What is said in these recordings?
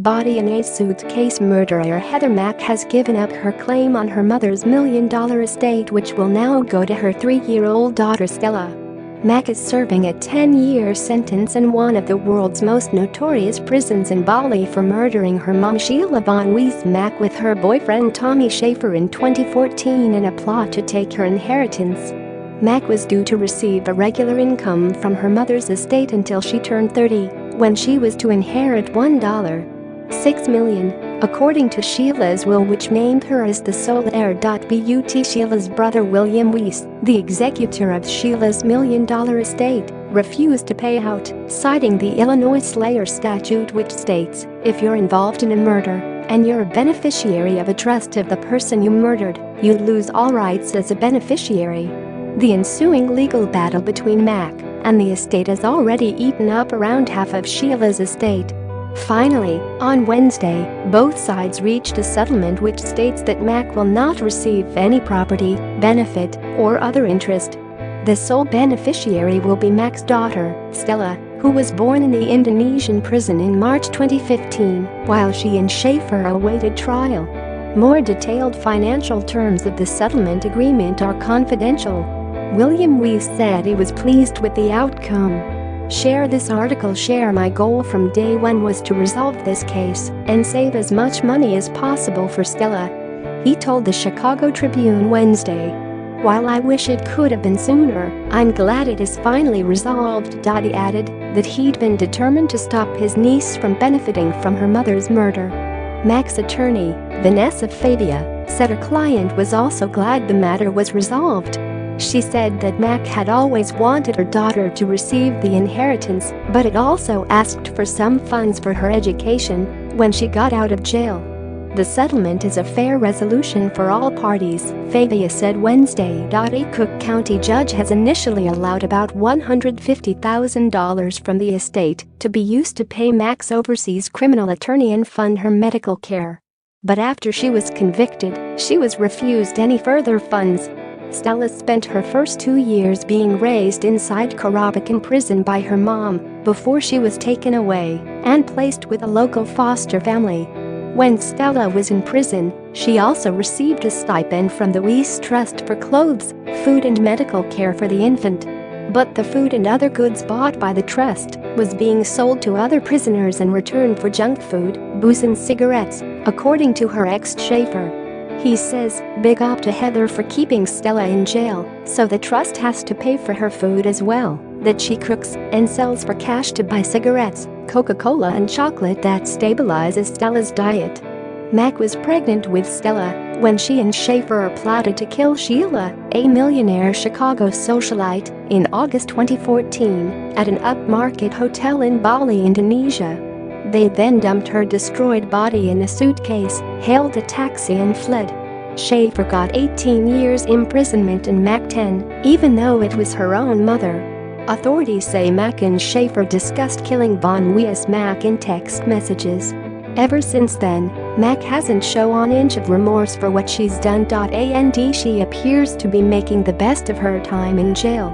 Body in a suitcase murderer Heather Mack has given up her claim on her mother's $1 million estate, which will now go to her 3-year-old daughter Stella. Mack is serving a 10-year sentence in one of the world's most notorious prisons in Bali for murdering her mom Sheila Von Weiss Mack with her boyfriend Tommy Schaefer in 2014 in a plot to take her inheritance. Mack was due to receive a regular income from her mother's estate until she turned 30, when she was to inherit $1.6 million, according to Sheila's will, which named her as the sole heir. But Sheila's brother William Weiss, the executor of Sheila's $1 million estate, refused to pay out, citing the Illinois Slayer statute, which states, if you're involved in a murder and you're a beneficiary of a trust of the person you murdered, you lose all rights as a beneficiary. The ensuing legal battle between Mack and the estate has already eaten up around half of Sheila's estate. Finally, on Wednesday, both sides reached a settlement which states that Mack will not receive any property, benefit, or other interest. The sole beneficiary will be Mack's daughter, Stella, who was born in the Indonesian prison in March 2015, while she and Schaefer awaited trial. More detailed financial terms of the settlement agreement are confidential. William Weiss said he was pleased with the outcome. Share this article. Share my goal from day one was to resolve this case and save as much money as possible for Stella, he told the Chicago Tribune Wednesday. While I wish it could have been sooner, I'm glad it is finally resolved. He added that he'd been determined to stop his niece from benefiting from her mother's murder. Mack's attorney, Vanessa Favia, said her client was also glad the matter was resolved. She said that Mack had always wanted her daughter to receive the inheritance, but had also asked for some funds for her education when she got out of jail. The settlement is a fair resolution for all parties, Favia said Wednesday. A Cook County judge has initially allowed about $150,000 from the estate to be used to pay Mack's overseas criminal attorney and fund her medical care. But after she was convicted, she was refused any further funds. Stella spent her first 2 years being raised inside Karabakan prison by her mom before she was taken away and placed with a local foster family. When Stella was in prison, she also received a stipend from the Weiss Trust for clothes, food and medical care for the infant. But the food and other goods bought by the trust was being sold to other prisoners in return for junk food, booze and cigarettes, according to her ex Schaefer. He says, big up to Heather for keeping Stella in jail, so the trust has to pay for her food as well, that she cooks and sells for cash to buy cigarettes, Coca-Cola and chocolate that stabilizes Stella's diet. Mack was pregnant with Stella when she and Schaefer plotted to kill Sheila, a millionaire Chicago socialite, in August 2014 at an upmarket hotel in Bali, Indonesia. They then dumped her destroyed body in a suitcase, hailed a taxi and fled. Schaefer got 18 years imprisonment and Mack 10, even though it was her own mother. Authorities say Mack and Schaefer discussed killing Von Weiss Mack in text messages. Ever since then, Mack hasn't shown an inch of remorse for what she's done. And she appears to be making the best of her time in jail.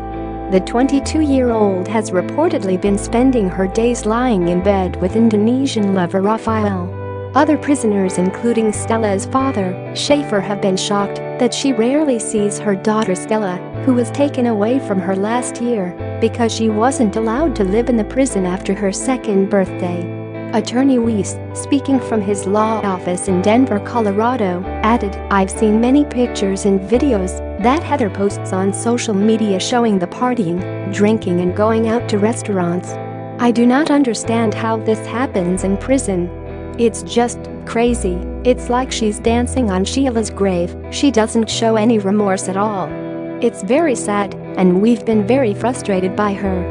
The 22-year-old has reportedly been spending her days lying in bed with Indonesian lover Rafael. Other prisoners, including Stella's father, Schaefer, have been shocked that she rarely sees her daughter Stella, who was taken away from her last year because she wasn't allowed to live in the prison after her second birthday. Attorney Weiss, speaking from his law office in Denver, Colorado, added, I've seen many pictures and videos that Heather posts on social media showing the partying, drinking and going out to restaurants. I do not understand how this happens in prison. It's just crazy. It's like she's dancing on Sheila's grave. She doesn't show any remorse at all. It's very sad, and we've been very frustrated by her.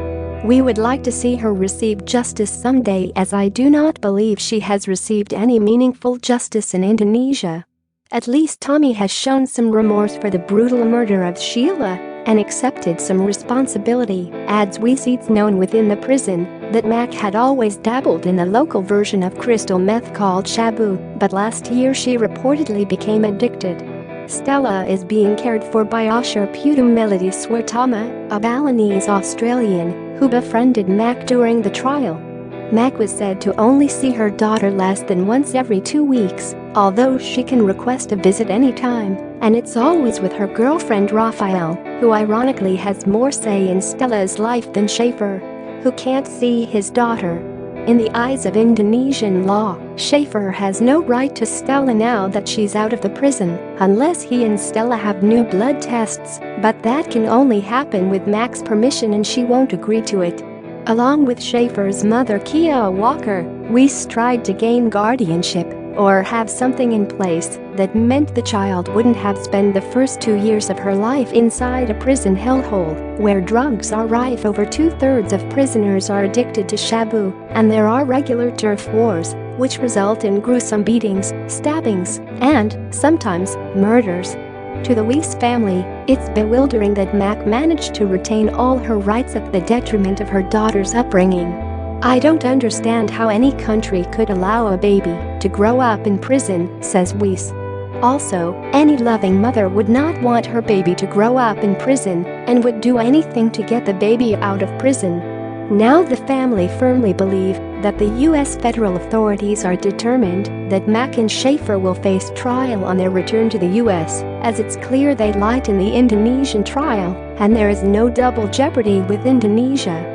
We would like to see her receive justice someday, as I do not believe she has received any meaningful justice in Indonesia. At least Tommy has shown some remorse for the brutal murder of Sheila and accepted some responsibility, adds Weiss. It's known within the prison that Mack had always dabbled in the local version of crystal meth called shabu, but last year she reportedly became addicted. Stella is being cared for by Usher Putum Melody Swartama, a Balinese Australian who befriended Mack during the trial. Mac was said to only see her daughter less than once every 2 weeks, although she can request a visit anytime, and it's always with her girlfriend Raphael, who ironically has more say in Stella's life than Schaefer, who can't see his daughter. In the eyes of Indonesian law, Schaefer has no right to Stella now that she's out of the prison, unless he and Stella have new blood tests, but that can only happen with Mac's permission and she won't agree to it. Along with Schaefer's mother Kia Walker, Weiss tried to gain guardianship or have something in place that meant the child wouldn't have spent the first 2 years of her life inside a prison hellhole where drugs are rife. Over 2/3 of prisoners are addicted to shabu, and there are regular turf wars, which result in gruesome beatings, stabbings, and, sometimes, murders. To the Weiss family, it's bewildering that Mac managed to retain all her rights at the detriment of her daughter's upbringing. "I don't understand how any country could allow a baby to grow up in prison," says Weiss. Also, any loving mother would not want her baby to grow up in prison and would do anything to get the baby out of prison. Now the family firmly believe that the U.S. federal authorities are determined that Mac and Schaefer will face trial on their return to the U.S., as it's clear they lied in the Indonesian trial and there is no double jeopardy with Indonesia.